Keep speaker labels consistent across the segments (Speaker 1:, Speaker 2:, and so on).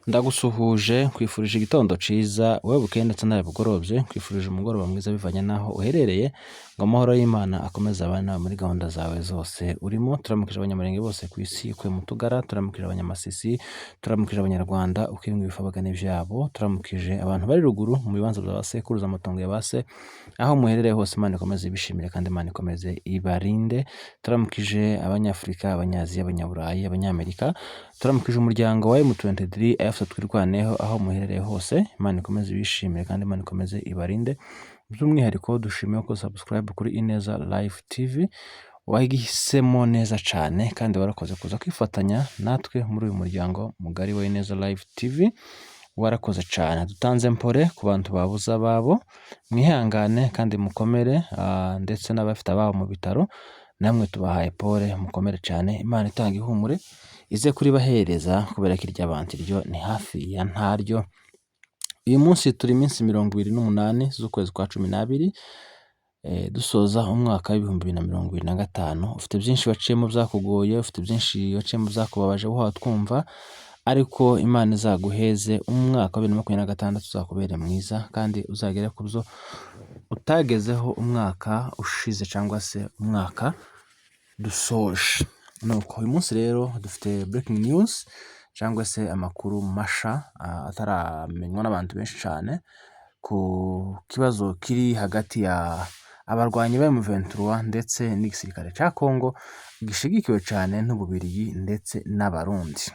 Speaker 1: Ndagusuhuje nkwifurije igitondo ciza wowe bukeye ndetse nawe bugorobye, nkwifurije umugoroba mwiza bivanye naho uherereye, ngo amahoro y'Imana akomeze abane nawe muri gahunda zawe zose urimo. Turamukije abanyamurenge bose ku isi ukuye mu Tugara, turamukije abanyamasisi, turamukije abanyarwanda ukimwe ibifabagane vyabo, turamukije abantu bari ruguru mu bibanza bya basekuruza amatongo ya base, aho muherereye hose Imana ikomeze ibishimire kandi Imana ikomeze ibarinde. Turamukije abanyafrika, abanyaziya, abanyaburayi, abanyamerika, turamukije umuryango wa M23 AFC twirwaneho aho muherereye hose, Imana ikomeze ibishimire kandi Imana ikomeze ibarinde. By'umwihariko dushimiye ko subscribe kuri Ineza Live TV wahisemo neza cyane kandi warakoze kuza kwifatanya natwe muri uyu muryango mugari wa Ineza Live TV. Warakoze cyane, dutanze mpore ku bantu babuza babo, mwihangane kandi mukomere, ndetse n'abafite ababo mu bitaro namwe tubahaye pole, mukomere cyane. Imana itanga ihumure ize kuri bahereza kubera ko iry'abantu iryo ni hafi ya ntaryo. Uyu munsi turi iminsi 28 z'ukwezi kwa 12, dusoza umwaka w'ibihumbi 2025. Ufite byinshi waciyemo byakugoye, ufite byinshi waciyemo byakubabaje wowe twumva, ariko Imana izaguheze umwaka wa 2026 uzakubere mwiza kandi uzagere ku byo utagezeho umwaka ushize cyangwa se umwaka dusoje. Nuko uyu munsi rero dufite breaking news cyangwa se amakuru masha ataramenywa n'abantu benshi cyane ku kibazo kiri hagati ya abarwanyi ba M23 ndetse n'igisirikare cya Kongo gishigikiwe cyane n'Ububirigi ndetse n'Abarundi.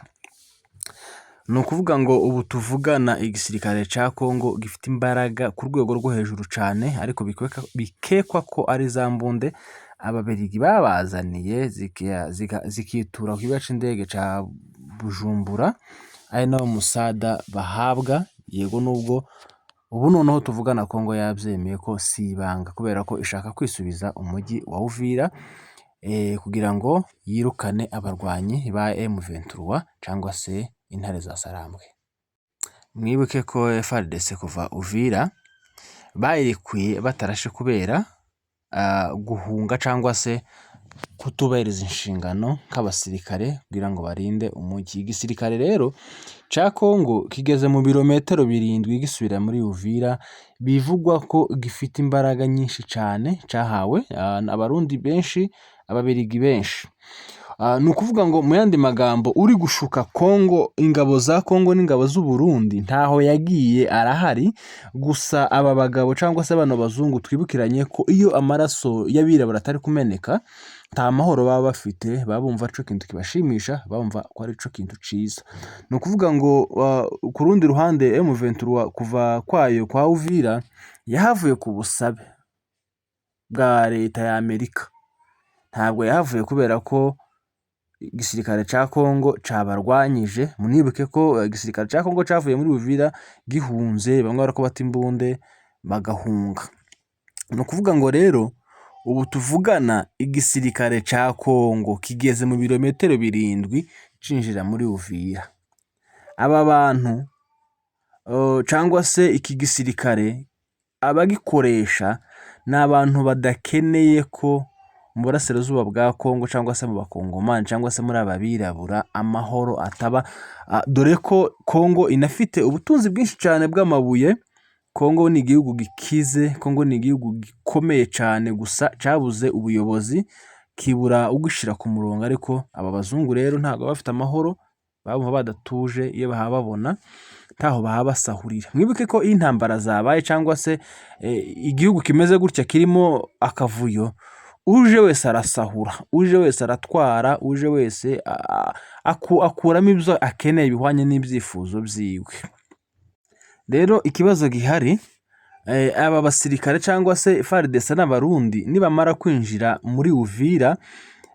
Speaker 1: Ni ukuvuga ngo ubu tuvugana igisirikare cya Kongo gifite imbaraga ku rwego rwo hejuru cyane, ariko bikekwa ko ari za mbunde Ababirigi babazaniye zikitura ku kibuga cy'indege cya Bujumbura, ari nawo musada bahabwa. Yego nubwo ubu noneho tuvugana Kongo yabyemeye ko si ibanga, kubera ko ishaka kwisubiza umujyi wa Uvira kugira ngo yirukane abarwanyi ba M23 cyangwa se intare za Sarambwe. Mwibuke ko FARDC kuva Uvira bayirikuye batarashe kubera guhunga cyangwa se kutubahiriza inshingano nk'abasirikare kugira ngo barinde umujyi. Igisirikare rero cya Kongo kigeze mu birometero 7 gisubira muri Uvira, bivugwa ko gifite imbaraga nyinshi cyane, cyahawe Abarundi benshi, Ababirigi benshi. Ni ukuvuga ngo mu yandi magambo uri gushuka Kongo, ingabo za Kongo n'ingabo z'u Burundi ntaho yagiye, arahari. Gusa aba bagabo cyangwa se bano bazungu twibukiranye ko iyo amaraso y'abirabura atari kumeneka nta mahoro baba bafite, babumva cyo kintu kibashimisha, babumva ko ari cyo kintu ciza. Ni ukuvuga ngo ku rundi ruhande M23 kuva kwayo kwa Uvira yahavuye ku busabe bwa leta ya Amerika, ntabwo yahavuye kubera ko igisirikare cya Kongo cabarwanyije. Munibuke ko igisirikare cya Kongo cavuye muri Uvira gihunze, bamwe barako bata imbunde bagahunga. Ni ukuvuga ngo rero ubu tuvugana igisirikare cya Kongo kigeze mu birometero 7 cinjira muri Uvira. Aba bantu cyangwa se iki gisirikare abagikoresha ni abantu badakeneye ko mu burasirazuba bwa Kongo cyangwa se mu bakongomani cyangwa se muri ababirabura amahoro ataba, dore ko Kongo inafite ubutunzi bwinshi cyane bw'amabuye. Kongo ni igihugu gikize, Kongo ni igihugu gikomeye cyane, gusa cyabuze ubuyobozi kibura ugushira ku murongo. Ariko aba bazungu rero ntabwo bafite amahoro, babumva badatuje, iyo bahababona ntaho bahabasahurira. Mwibuke ko iyi ntambara zabaye cyangwa se igihugu kimeze gutya kirimo akavuyo, uje wese arasahura, uje wese aratwara, uje wese akuramo ibyo akeneye bihwanye n'ibyifuzo byiwe. Rero ikibazo gihari, aba basirikare cyangwa se FARDC n'Abarundi nibamara kwinjira muri Uvira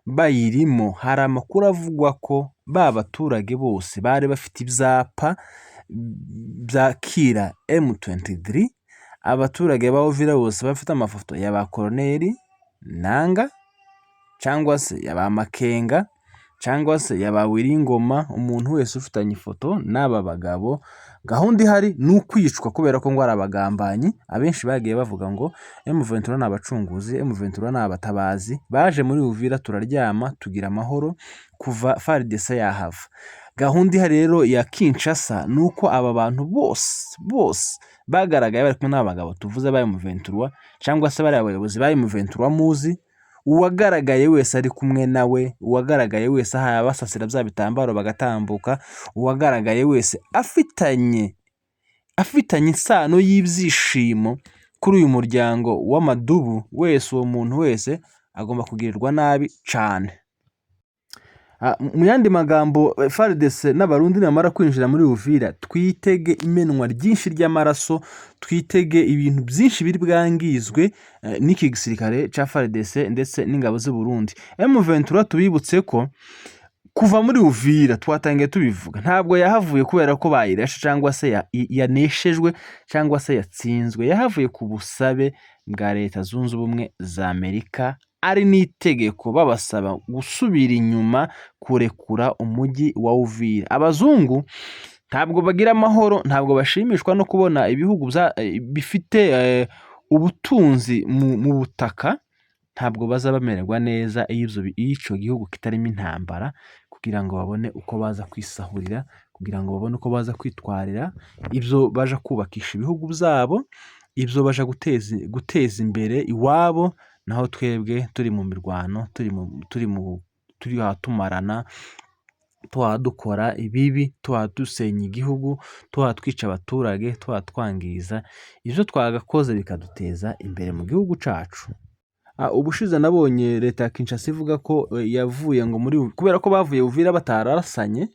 Speaker 1: bayirimo, hari amakuru avugwa ko ba baturage bose bari bafite ibyapa byakira M23. Abaturage ba Uvira bose bafite amafoto y'aba Koloneli Nanga cyangwa se y'aba Makenga cyangwa se y'aba Wiringoma. Umuntu wese ufitanye ifoto n'aba bagabo, gahunda ihari ni ukwicwa kubera ko ngo ari abagambanyi. Abenshi bagiye bavuga ngo M23 ni abacunguzi, M23 ni abatabazi, baje muri Uvira turaryama tugira amahoro kuva FARDC yahava. Gahunda ihari rero ya Kinshasa ni uko aba bantu bose bagaragaye bari kumwe n'abagabo tuvuze ba M23 cyangwa se bari abayobozi ba M23 muzi, uwagaragaye wese ari kumwe nawe, uwagaragaye wese aha basasira bya bitambaro bagatambuka, uwagaragaye wese afitanye isano y'ibyishimo kuri uyu muryango w'amadubu wese, uwo muntu wese agomba kugirirwa nabi cyane. Mu yandi magambo, FARDC n'abarundi namara kwinjira muri Uvira, twitege imenwa ryinshi ry'amaraso, twitege ibintu byinshi biri bwangizwe n'iki gisirikare ca FARDC ndetse n'ingabo z'u Burundi. M23 tubibutse ko kuva muri Uvira twatangiye tubivuga, ntabwo yahavuye kubera ko bayirashe cyangwa se yaneshejwe cyangwa se yatsinzwe, yahavuye ku busabe bwa Leta Zunze Ubumwe za Amerika, ari n'itegeko babasaba gusubira inyuma kurekura umujyi wa Uvira. Abazungu ntabwo bagira amahoro, ntabwo bashimishwa no kubona ibihugu bifite ubutunzi mu butaka, ntabwo baza bamererwa neza iyo icyo gihugu kitarimo intambara, kugira ngo babone uko baza kwisahurira, kugira ngo babone uko baza kwitwarira ibyo baje kubakisha ibihugu byabo, ibyo baje guteza imbere iwabo, naho twebwe turi mu mirwano, turi tumarana, dukora ibibi, dusenya igihugu, twica abaturage, twangiza ibyo twagakoze bikaduteza imbere mu gihugu cyacu. Ubushize nabonye Leta ya Kinshasa ivuga ko yavuye ngo kubera ko bavuye Uvira batararasanye,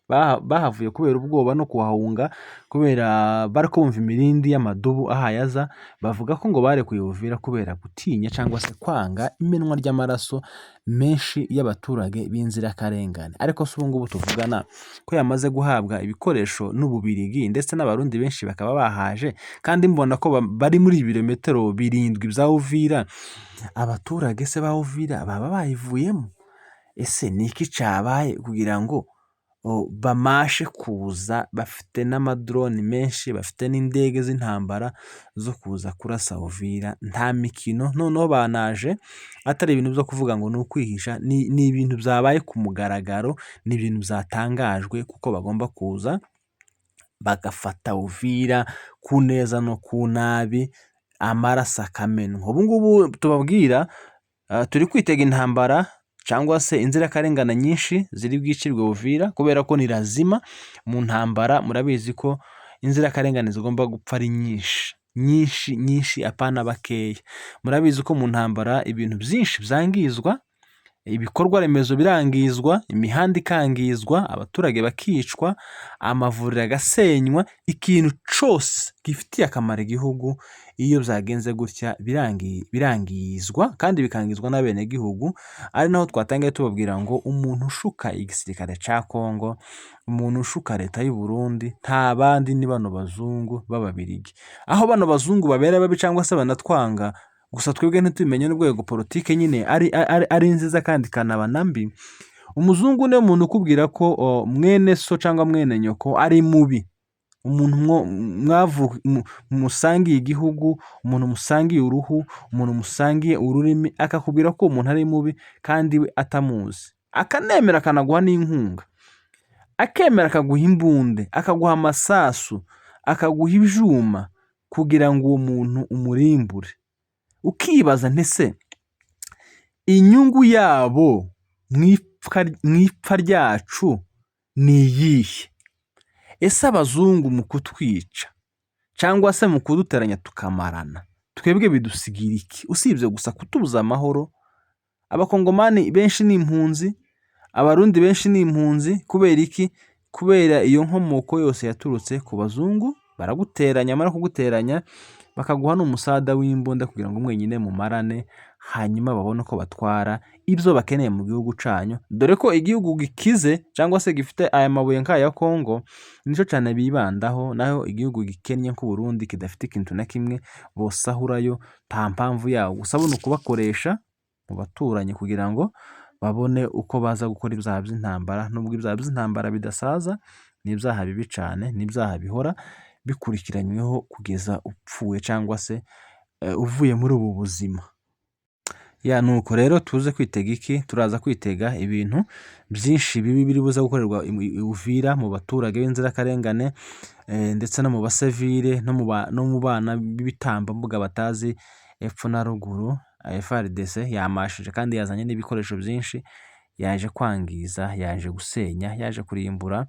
Speaker 1: bahavuye kubera ubwoba no kuhahunga, kubera bari kumva imirindi y'amadubu ahayaza, bavuga ko ngo barekuye Uvira kubera gutinya cyangwa se kwanga imenwa ry'amaraso menshi y'abaturage b'inzirakarengane. Ariko se ubu ngubu tuvugana ko yamaze guhabwa ibikoresho n'Ububirigi ndetse n'abarundi benshi bakaba bahaje, kandi mbona ko bari muri ibirometero 7 bya Uvira, abaturage se ba Uvira baba bayivuyemo? Ese ni iki cyabaye kugira ngo bamashe kuza bafite n'amadrone menshi, bafite n'indege z'intambara zo kuza kurasa Uvira? Nta mikino, noneho banaje atari ibintu byo kuvuga ngo ni ukwihisha, ni ibintu byabaye ku mugaragaro, ni ibintu byatangajwe kuko bagomba kuza bagafata Uvira ku neza no ku nabi, amaraso akamenwa. Ubu ngubu tubabwira turi kwitega intambara cyangwa se inzirakarengane nyinshi ziri bwicirwe Uvira, kubera ko ni lazima mu ntambara. Murabizi ko inzirakarengane zigomba gupfa ari nyinshi apana bakeya. Murabizi ko mu ntambara ibintu byinshi byangizwa, ibikorwa remezo birangizwa, imihanda ikangizwa, abaturage bakicwa, amavuriro agasenywa, ikintu cyose gifitiye akamaro igihugu iyo byagenze gutya birangizwa, kandi bikangizwa n'abenegihugu. Ari naho twatangiye tubabwira ngo umuntu ushuka igisirikare cya Kongo, umuntu ushuka Leta y'u Burundi, nta bandi ni bano bazungu b'Ababirigi. Aho bano bazungu babera babi cyangwa se banatwanga, gusa twebwe ntitubimenye n'urwego politike nyine ari nziza kandi kanaba nambi. Umuzungu niwe muntu ukubwira ko mwene so cyangwa mwene nyoko ari mubi, umuntu musangiye igihugu, umuntu musangiye uruhu, umuntu musangiye ururimi, akakubwira ko umuntu ari mubi kandi we atamuzi, akanemera akanaguha n'inkunga, akemera akaguha imbunde, akaguha amasasu, akaguha ibyuma kugira ngo uwo muntu umurimbure. Ukibaza ntese inyungu yabo mu ipfa ryacu ni iyihe? Ese abazungu mu kutwica cyangwa se mu kuduteranya tukamarana, twebwe bidusigira iki usibye gusa kutubuza amahoro? Abakongomani benshi ni impunzi, abarundi benshi ni impunzi. Kubera iki? Kubera iyo nkomoko yose yaturutse ku bazungu. Baraguteranya, mara kuguteranya bakaguha n'umusada w'imbunda kugira ngo mwenyine mumarane, hanyuma babone ko batwara ibyo bakeneye mu gihugu cyanyu. Dore ko igihugu gikize cyangwa se gifite aya mabuye nk'aya Kongo nicyo cyane bibandaho, naho igihugu gikennye nk'u Burundi kidafite ikintu na kimwe bosahurayo, nta mpamvu yawo. Gusa ni ukubakoresha mu baturanyi kugira ngo babone uko baza gukora ibyaha by'intambara. Nubwo ibyaha by'intambara bidasaza, ni ibyaha bibi cyane, ni ibyaha bihora bikurikiranyweho kugeza upfuye cyangwa se uvuye muri ubu buzima. Nuko rero tuze kwitega iki? Turaza kwitega ibintu byinshi bibi biri buze gukorerwa Uvira mu baturage b'inzirakarengane, ndetse no mu basivile no mu bana b'ibitambambuga batazi epfo na ruguru. FARDC yamashije kandi yazanye n'ibikoresho byinshi, yaje kwangiza, yaje gusenya, yaje kurimbura,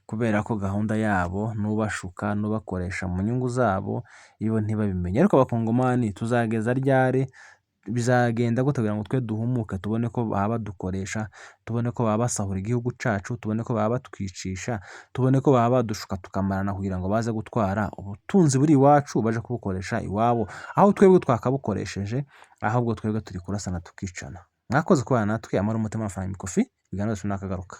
Speaker 1: kubera ko gahunda yabo n'ubashuka n'ubakoresha mu nyungu zabo ibo ntibabimenye. Ariko abakongomani tuzageza ryari? Bizagenda gute kugira ngo twe duhumuke, tubone ko baba badukoresha, tubone ko baba basahura igihugu cyacu, tubone ko baba batwicisha, tubone ko baba badushuka tukamarana kugira ngo baze gutwara ubutunzi buri iwacu baje kubukoresha iwabo, aho twebwe twakabukoresheje, ahubwo twebwe turi kurasana tukicana. Mwakoze kubana natwe. Amara umutima amafaranga Mikofi, ibiganiro byacu nakagaruka.